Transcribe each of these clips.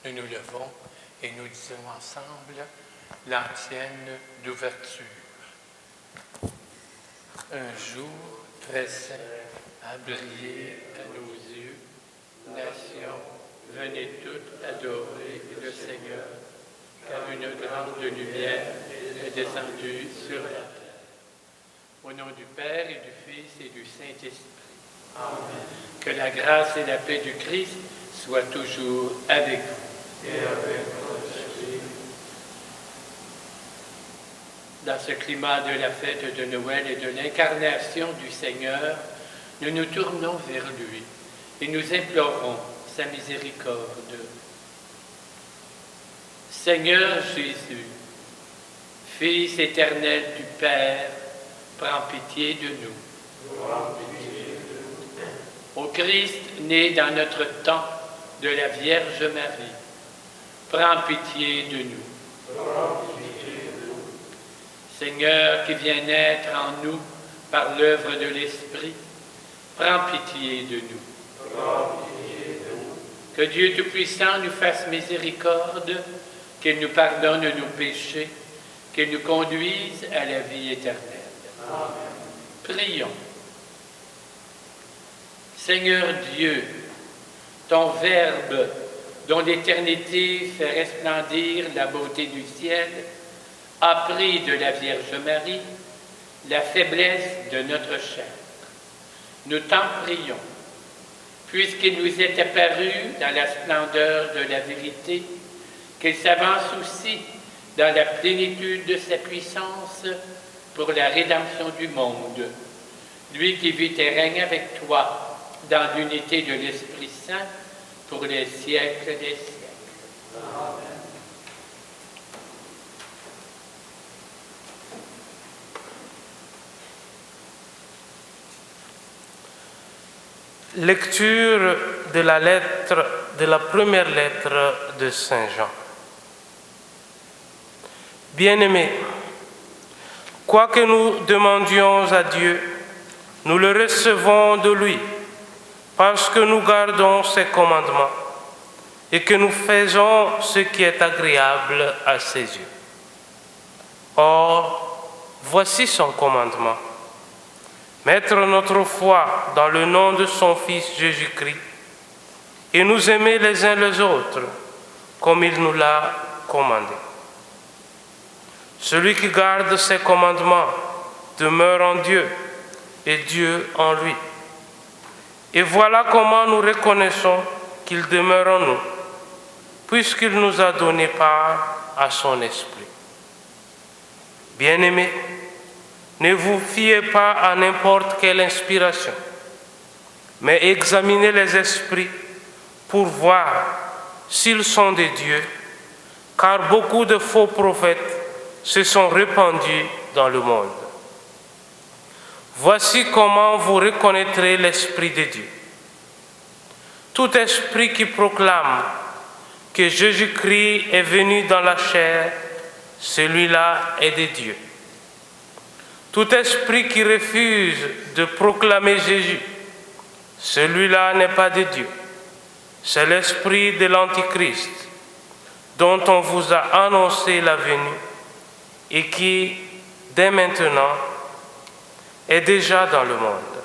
Nous nous levons et nous disons ensemble l'antienne d'ouverture. Un jour très saint a brillé à nos yeux. Nations, venez toutes adorer le Seigneur, car une grande lumière est descendue sur la terre. Au nom du Père et du Fils et du Saint-Esprit. Amen. Que la grâce et la paix du Christ soient toujours avec vous. Et avec votre esprit. Dans ce climat de la fête de Noël et de l'incarnation du Seigneur, nous nous tournons vers lui et nous implorons sa miséricorde. Seigneur Jésus, Fils éternel du Père, prends pitié de nous. Ô Christ, né dans notre temps de la Vierge Marie, prends pitié de nous. Seigneur qui viens naître en nous par l'œuvre de l'Esprit, prends pitié de nous. Que Dieu Tout-Puissant nous fasse miséricorde, qu'il nous pardonne nos péchés, qu'il nous conduise à la vie éternelle. Amen. Prions. Seigneur Dieu, ton Verbe, dont l'éternité fait resplendir la beauté du ciel, a pris de la Vierge Marie la faiblesse de notre chair. Nous t'en prions, puisqu'il nous est apparu dans la splendeur de la vérité, qu'il s'avance aussi dans la plénitude de sa puissance pour la rédemption du monde. Lui qui vit et règne avec toi dans l'unité de l'Esprit Saint pour les siècles des siècles. Amen. Lecture de la première lettre de Saint Jean. Bien-aimés, quoi que nous demandions à Dieu, nous le recevons de lui, parce que nous gardons ses commandements et que nous faisons ce qui est agréable à ses yeux. Or, voici son commandement. Mettre notre foi dans le nom de son Fils Jésus-Christ et nous aimer les uns les autres comme il nous l'a commandé. Celui qui garde ses commandements demeure en Dieu et Dieu en lui. Et voilà comment nous reconnaissons qu'il demeure en nous, puisqu'il nous a donné part à son esprit. Bien-aimés, ne vous fiez pas à n'importe quelle inspiration, mais examinez les esprits pour voir s'ils sont de Dieu, car beaucoup de faux prophètes se sont répandus dans le monde. Voici comment vous reconnaîtrez l'Esprit de Dieu. Tout esprit qui proclame que Jésus-Christ est venu dans la chair, celui-là est de Dieu. Tout esprit qui refuse de proclamer Jésus, celui-là n'est pas de Dieu. C'est l'esprit de l'Antichrist, dont on vous a annoncé la venue et qui, dès maintenant, est déjà dans le monde.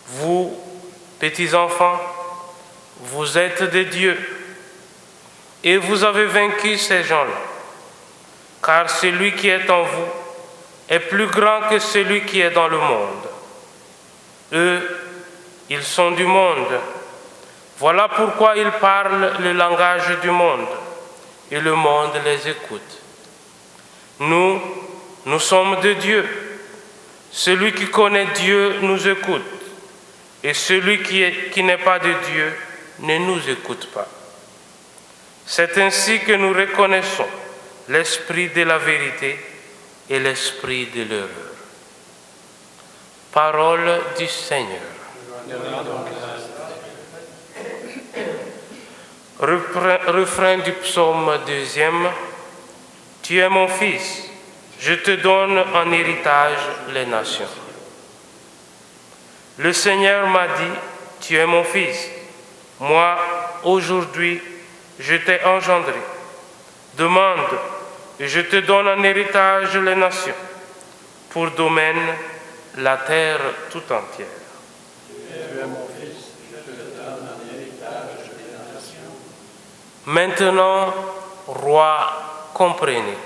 Vous, petits enfants, vous êtes de Dieu et vous avez vaincu ces gens-là, car celui qui est en vous est plus grand que celui qui est dans le monde. Eux, ils sont du monde. Voilà pourquoi ils parlent le langage du monde et le monde les écoute. Nous sommes de Dieu. Celui qui connaît Dieu nous écoute et celui qui n'est pas de Dieu ne nous écoute pas. C'est ainsi que nous reconnaissons l'esprit de la vérité et l'esprit de l'erreur. Parole du Seigneur. Refrain du psaume 2. Tu es mon fils, je te donne en héritage les nations. Le Seigneur m'a dit, tu es mon fils, moi aujourd'hui je t'ai engendré. Demande, et je te donne en héritage les nations. Pour domaine, la terre tout entière. Tu es mon fils, je te donne en héritage des nations. Maintenant, roi, comprenez.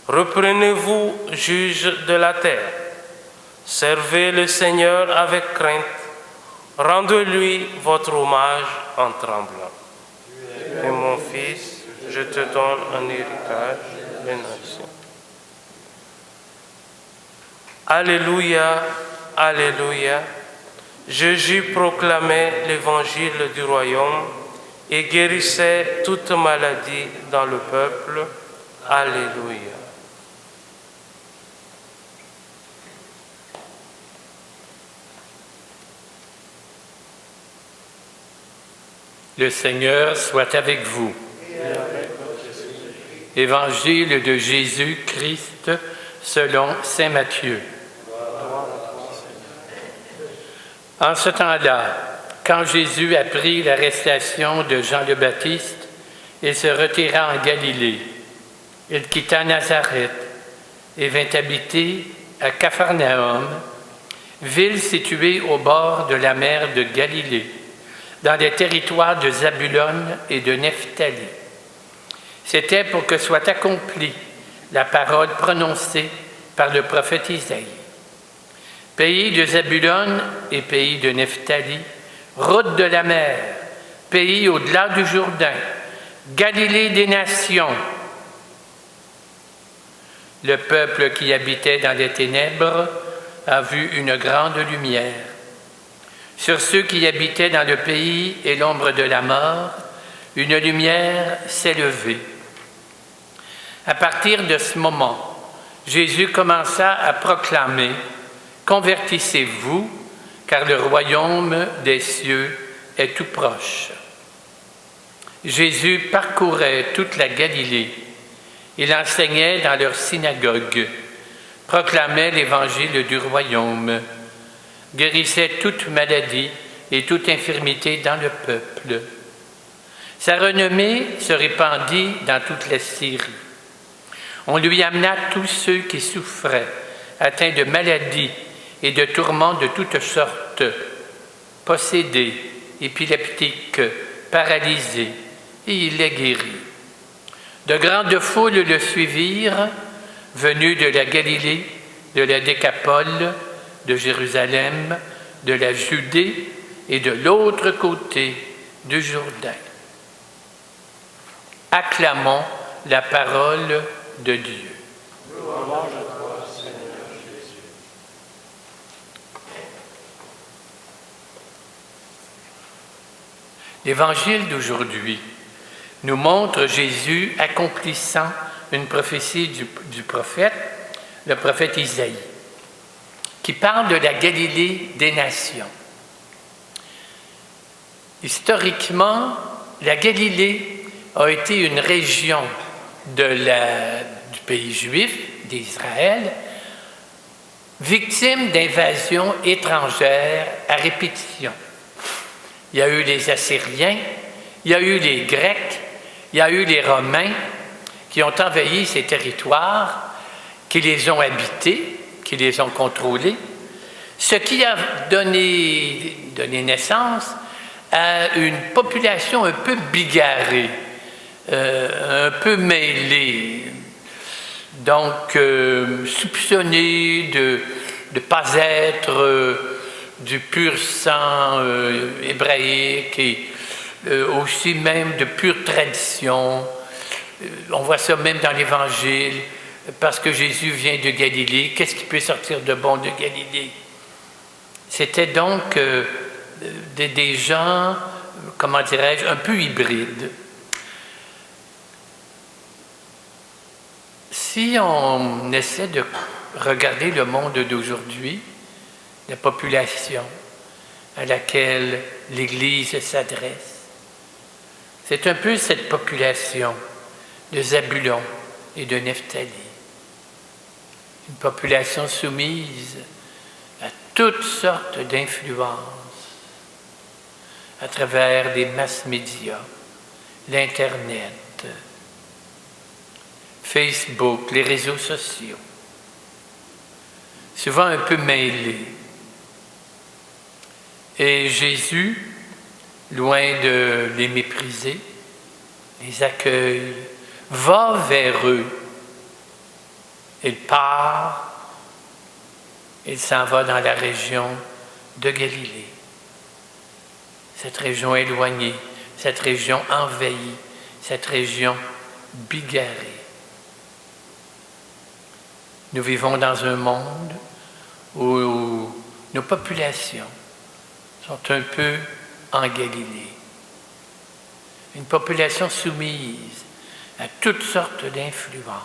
Reprenez-vous, juges de la terre. Servez le Seigneur avec crainte. Rendez-lui votre hommage en tremblant. Tu es mon fils, je te donne en héritage les nations. Alléluia, alléluia. Jésus proclamait l'évangile du royaume et guérissait toute maladie dans le peuple. Alléluia. Le Seigneur soit avec vous. Évangile de Jésus-Christ selon saint Matthieu. En ce temps-là, quand Jésus apprit l'arrestation de Jean le Baptiste, il se retira en Galilée. Il quitta Nazareth et vint habiter à Capharnaüm, ville située au bord de la mer de Galilée, dans les territoires de Zabulon et de Nephtali. C'était pour que soit accomplie la parole prononcée par le prophète Isaïe. Pays de Zabulon et pays de Nephtali, route de la mer, pays au-delà du Jourdain, Galilée des nations. Le peuple qui habitait dans les ténèbres a vu une grande lumière. Sur ceux qui habitaient dans le pays et l'ombre de la mort, une lumière s'est levée. À partir de ce moment, Jésus commença à proclamer « Convertissez-vous, car le royaume des cieux est tout proche. » Jésus parcourait toute la Galilée. Il enseignait dans leurs synagogues, proclamait l'évangile du royaume, guérissait toute maladie et toute infirmité dans le peuple. Sa renommée se répandit dans toute la Syrie. On lui amena tous ceux qui souffraient, atteints de maladies et de tourments de toutes sortes, possédés, épileptiques, paralysés, et il les guérit. De grandes foules le suivirent, venus de la Galilée, de la Décapole, de Jérusalem, de la Judée et de l'autre côté du Jourdain. Acclamons la parole de Dieu. Louange à toi, Seigneur Jésus. L'Évangile d'aujourd'hui nous montre Jésus accomplissant une prophétie du prophète, le prophète Isaïe, qui parle de la Galilée des nations. Historiquement, la Galilée a été une région du pays juif, d'Israël, victime d'invasions étrangères à répétition. Il y a eu les Assyriens, il y a eu les Grecs, il y a eu les Romains qui ont envahi ces territoires, qui les ont habités, qui les ont contrôlés, ce qui a donné naissance à une population un peu bigarrée, un peu mêlée, donc soupçonnée de ne pas être du pur sang hébraïque et aussi même de pure tradition. On voit ça même dans l'Évangile, parce que Jésus vient de Galilée. Qu'est-ce qui peut sortir de bon de Galilée? C'était donc des gens, comment dirais-je, un peu hybrides. Si on essaie de regarder le monde d'aujourd'hui, la population à laquelle l'Église s'adresse, c'est un peu cette population de Zabulon et de Nephtali. Une population soumise à toutes sortes d'influences à travers les masses médias, l'Internet, Facebook, les réseaux sociaux, souvent un peu mêlés. Et Jésus, loin de les mépriser, les accueille, va vers eux. Il part, il s'en va dans la région de Galilée. Cette région éloignée, cette région envahie, cette région bigarrée. Nous vivons dans un monde où nos populations sont un peu en Galilée. Une population soumise à toutes sortes d'influences.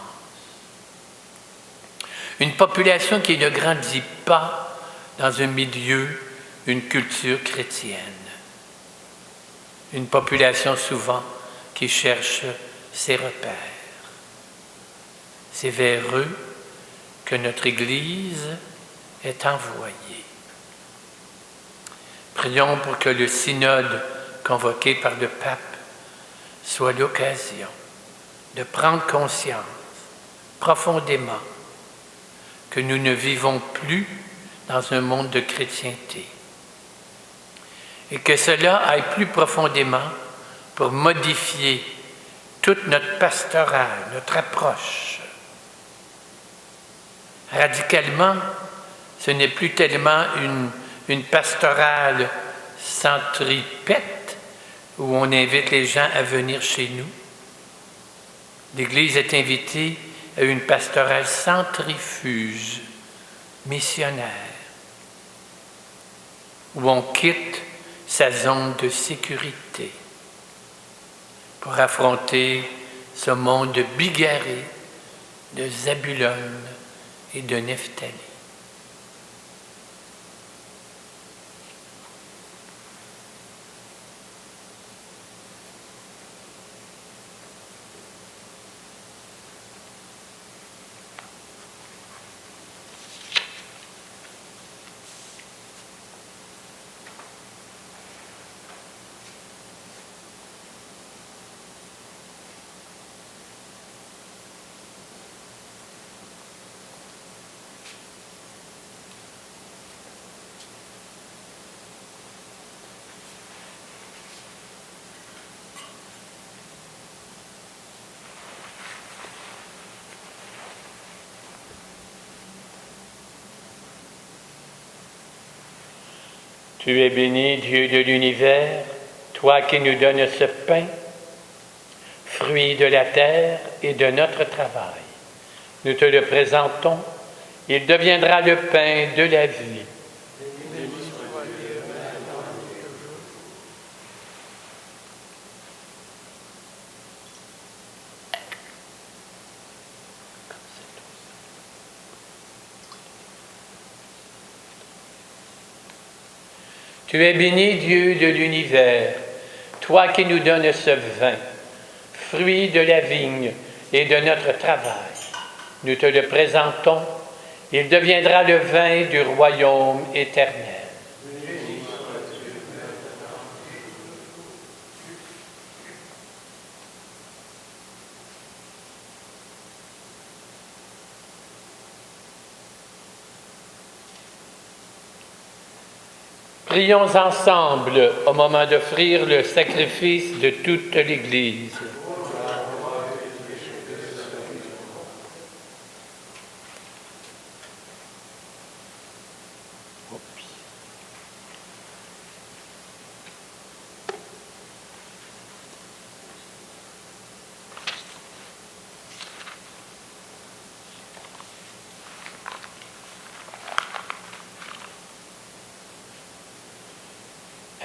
Une population qui ne grandit pas dans un milieu, une culture chrétienne. Une population souvent qui cherche ses repères. C'est vers eux que notre Église est envoyée. Prions pour que le synode convoqué par le pape soit l'occasion de prendre conscience profondément que nous ne vivons plus dans un monde de chrétienté et que cela aille plus profondément pour modifier toute notre pastorale, notre approche. Radicalement, ce n'est plus tellement une pastorale centripète où on invite les gens à venir chez nous. L'Église est invitée à une pastorale centrifuge, missionnaire, où on quitte sa zone de sécurité pour affronter ce monde bigarré de Zabulon et de Nephtali. Tu es béni, Dieu de l'univers, toi qui nous donnes ce pain, fruit de la terre et de notre travail. Nous te le présentons, il deviendra le pain de la vie. Tu es béni, Dieu de l'univers, toi qui nous donnes ce vin, fruit de la vigne et de notre travail. Nous te le présentons, il deviendra le vin du royaume éternel. Prions ensemble au moment d'offrir le sacrifice de toute l'Église.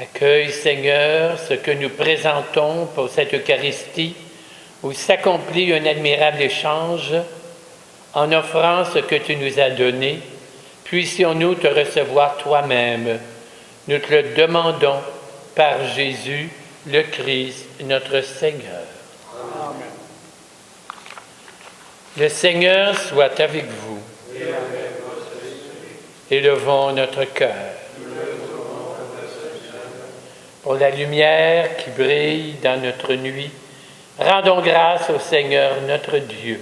Accueille, Seigneur, ce que nous présentons pour cette Eucharistie, où s'accomplit un admirable échange. En offrant ce que tu nous as donné, puissions-nous te recevoir toi-même. Nous te le demandons par Jésus, le Christ, notre Seigneur. Amen. Le Seigneur soit avec vous. Et avec votre esprit. Élevons notre cœur. Pour la lumière qui brille dans notre nuit, Rendons grâce au Seigneur notre Dieu.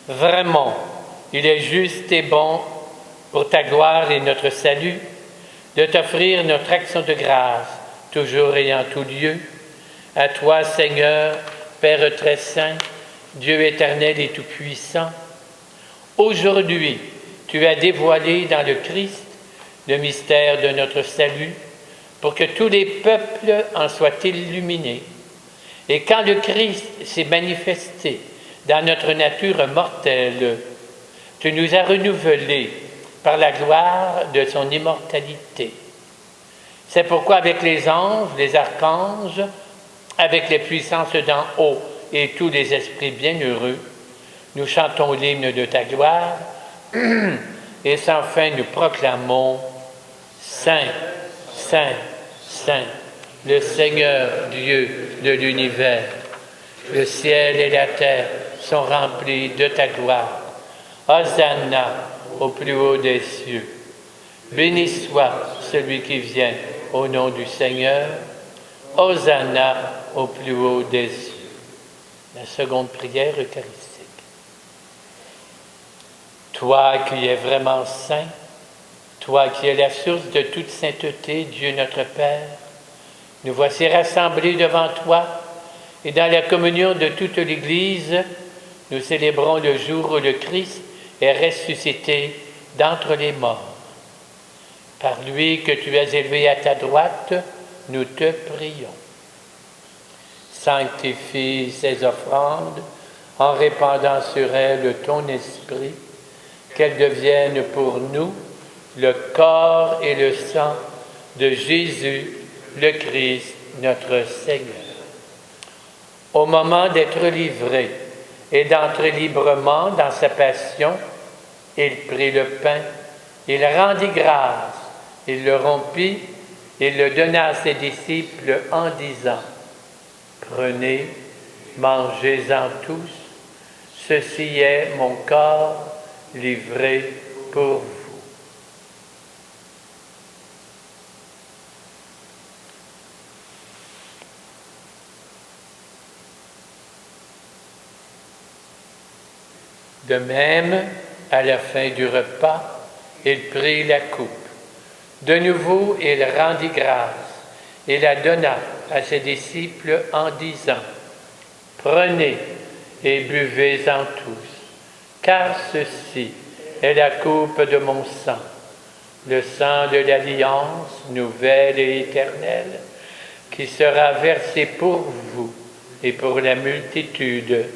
Vraiment, il est juste et bon pour ta gloire et notre salut de t'offrir notre action de grâce, toujours et en tout lieu. À toi, Seigneur, Père très saint, Dieu éternel et tout-puissant, aujourd'hui, tu as dévoilé dans le Christ le mystère de notre salut pour que tous les peuples en soient illuminés. Et quand le Christ s'est manifesté dans notre nature mortelle, tu nous as renouvelés par la gloire de son immortalité. C'est pourquoi avec les anges, les archanges, avec les puissances d'en haut et tous les esprits bienheureux, nous chantons l'hymne de ta gloire et sans fin nous proclamons « Saint, Saint, Saint, le Seigneur Dieu de l'univers. Le ciel et la terre sont remplis de ta gloire. Hosanna au plus haut des cieux. Béni soit celui qui vient au nom du Seigneur. Hosanna au plus haut des cieux. » La seconde prière eucharistique. Toi qui es vraiment saint, toi qui es la source de toute sainteté, Dieu notre Père, nous voici rassemblés devant toi et dans la communion de toute l'Église, nous célébrons le jour où le Christ est ressuscité d'entre les morts. Par lui que tu as élevé à ta droite, nous te prions. Sanctifie ces offrandes en répandant sur elles ton esprit, qu'elles deviennent pour nous le corps et le sang de Jésus, le Christ, notre Seigneur. Au moment d'être livré et d'entrer librement dans sa passion, il prit le pain, il rendit grâce, il le rompit, il le donna à ses disciples en disant « Prenez, mangez-en tous, ceci est mon corps livré pour vous. » De même, à la fin du repas, il prit la coupe. De nouveau, il rendit grâce et la donna à ses disciples en disant « Prenez et buvez-en tous, car ceci est la coupe de mon sang, le sang de l'alliance nouvelle et éternelle, qui sera versé pour vous et pour la multitude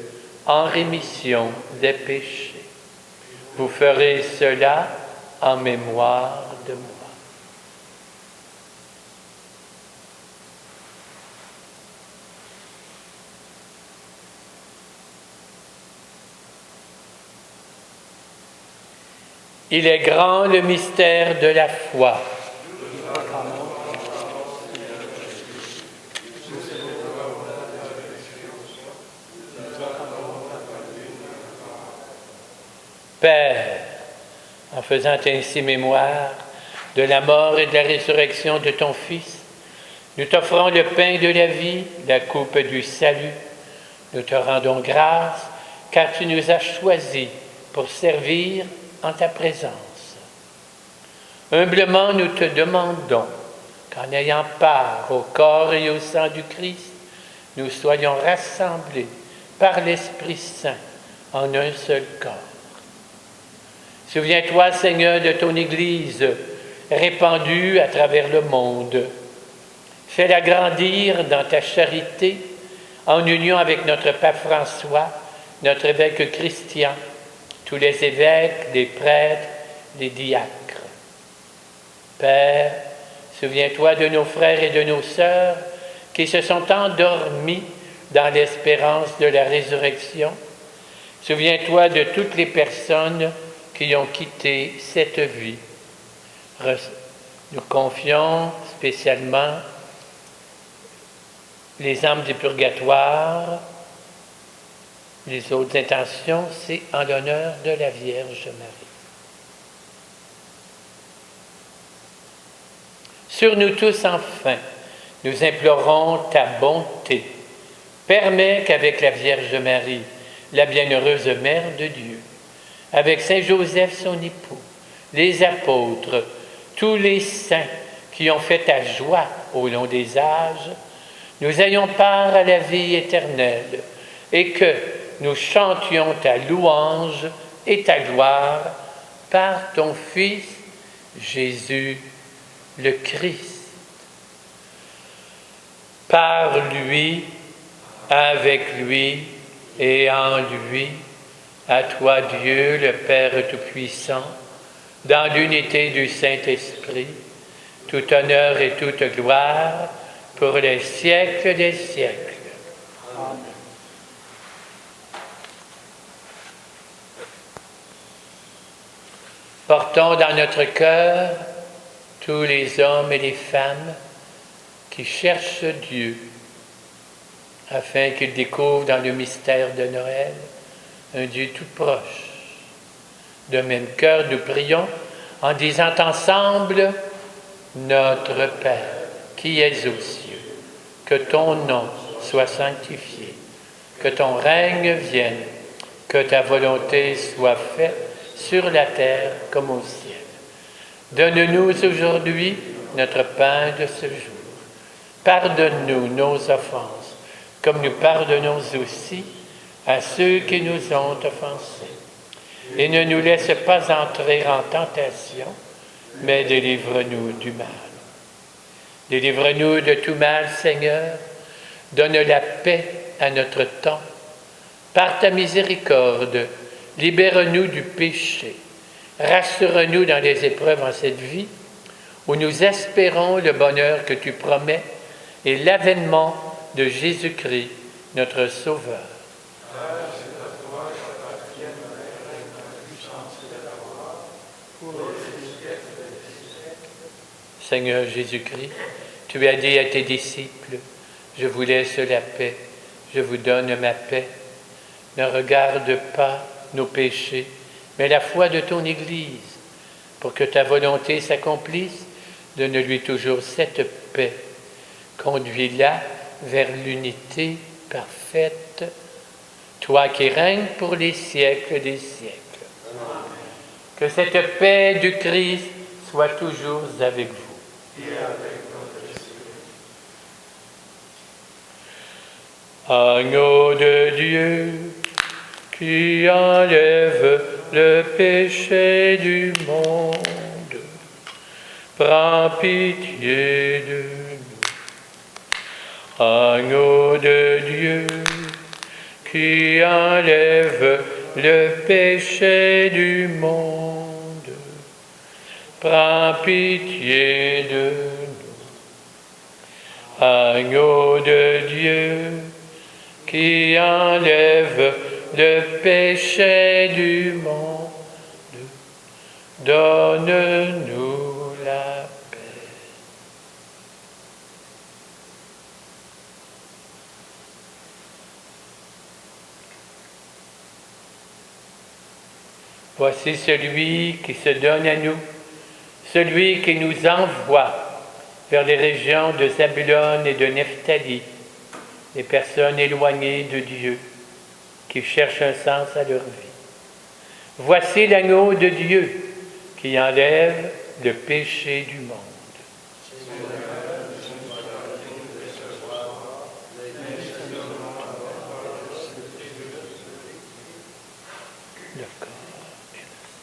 en rémission des péchés. Vous ferez cela en mémoire de moi. » Il est grand le mystère de la foi. Père, en faisant ainsi mémoire de la mort et de la résurrection de ton Fils, nous t'offrons le pain de la vie, la coupe du salut. Nous te rendons grâce, car tu nous as choisis pour servir en ta présence. Humblement, nous te demandons qu'en ayant part au corps et au sang du Christ, nous soyons rassemblés par l'Esprit Saint en un seul corps. Souviens-toi, Seigneur, de ton Église répandue à travers le monde. Fais-la grandir dans ta charité en union avec notre Pape François, notre évêque Christian, tous les évêques, les prêtres, les diacres. Père, souviens-toi de nos frères et de nos sœurs qui se sont endormis dans l'espérance de la résurrection. Souviens-toi de toutes les personnes qui ont quitté cette vie. Nous confions spécialement les âmes du purgatoire. Les autres intentions, c'est en l'honneur de la Vierge Marie. Sur nous tous, enfin, nous implorons ta bonté. Permets qu'avec la Vierge Marie, la bienheureuse Mère de Dieu, avec Saint Joseph son époux, les apôtres, tous les saints qui ont fait ta joie au long des âges, nous ayons part à la vie éternelle et que nous chantions ta louange et ta gloire par ton Fils Jésus le Christ. Par lui, avec lui et en lui, à toi Dieu, le Père Tout-Puissant, dans l'unité du Saint-Esprit, tout honneur et toute gloire pour les siècles des siècles. Amen. Portons dans notre cœur tous les hommes et les femmes qui cherchent Dieu, afin qu'ils découvrent dans le mystère de Noël un Dieu tout proche. De même cœur, nous prions en disant ensemble « Notre Père, qui es aux cieux, que ton nom soit sanctifié, que ton règne vienne, que ta volonté soit faite sur la terre comme au ciel. Donne-nous aujourd'hui notre pain de ce jour. Pardonne-nous nos offenses, comme nous pardonnons aussi à ceux qui nous ont offensés. Et ne nous laisse pas entrer en tentation, mais délivre-nous du mal. Délivre-nous de tout mal, Seigneur. Donne la paix à notre temps. Par ta miséricorde, libère-nous du péché. Rassure-nous dans les épreuves en cette vie, où nous espérons le bonheur que tu promets et l'avènement de Jésus-Christ, notre Sauveur. Seigneur Jésus-Christ, tu as dit à tes disciples, « Je vous laisse la paix, je vous donne ma paix. Ne regarde pas nos péchés, mais la foi de ton Église, pour que ta volonté s'accomplisse, donne-lui toujours cette paix. Conduis-la vers l'unité parfaite, toi qui règnes pour les siècles des siècles. Que cette paix du Christ soit toujours avec vous. Agneau de Dieu, qui enlève le péché du monde, prends pitié de nous. Agneau de Dieu, qui enlève le péché du monde, prends pitié de nous. Agneau de Dieu, qui enlève le péché du monde, donne-nous la paix. Voici celui qui se donne à nous, celui qui nous envoie vers les régions de Zabulon et de Nephtali, les personnes éloignées de Dieu, qui cherchent un sens à leur vie. Voici l'agneau de Dieu qui enlève le péché du monde. Le corps et le sang.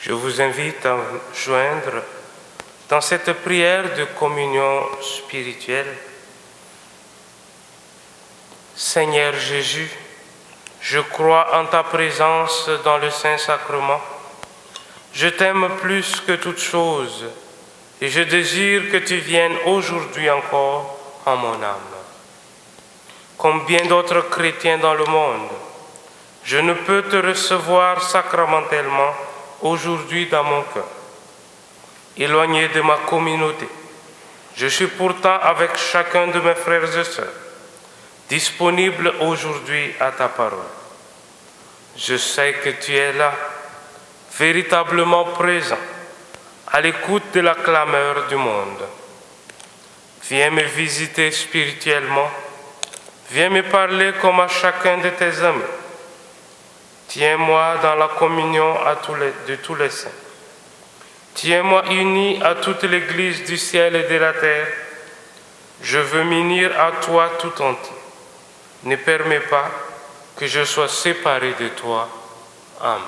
Je vous invite à me joindre dans cette prière de communion spirituelle. Seigneur Jésus, je crois en ta présence dans le Saint-Sacrement. Je t'aime plus que toute chose et je désire que tu viennes aujourd'hui encore en mon âme. Comme bien d'autres chrétiens dans le monde, je ne peux te recevoir sacramentellement aujourd'hui dans mon cœur. Éloigné de ma communauté, je suis pourtant avec chacun de mes frères et sœurs, disponible aujourd'hui à ta parole. Je sais que tu es là, véritablement présent, à l'écoute de la clameur du monde. Viens me visiter spirituellement, viens me parler comme à chacun de tes amis. Tiens-moi dans la communion de tous les saints. Tiens-moi uni à toute l'Église du ciel et de la terre. Je veux m'unir à toi tout entier. Ne permets pas que je sois séparé de toi. Amen.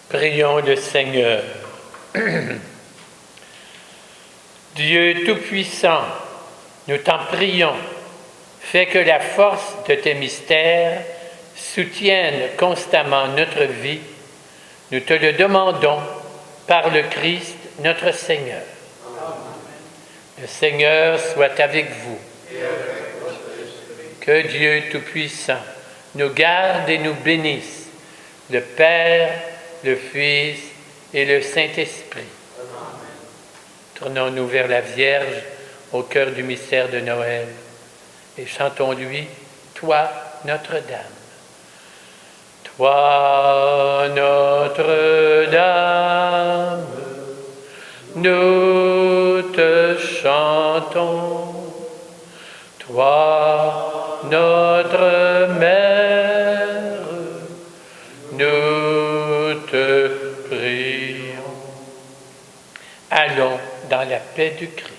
Prions le Seigneur. Dieu Tout-Puissant, nous t'en prions, fais que la force de tes mystères soutienne constamment notre vie. Nous te le demandons par le Christ notre Seigneur. Le Seigneur soit avec vous. Que Dieu Tout-Puissant nous garde et nous bénisse, le Père, le Fils et le Saint-Esprit. Tournons-nous vers la Vierge au cœur du mystère de Noël et chantons-lui « Toi, Notre-Dame ». Toi, Notre-Dame, nous te chantons. Toi, notre Mère, nous te prions. Allons dans la paix du Christ.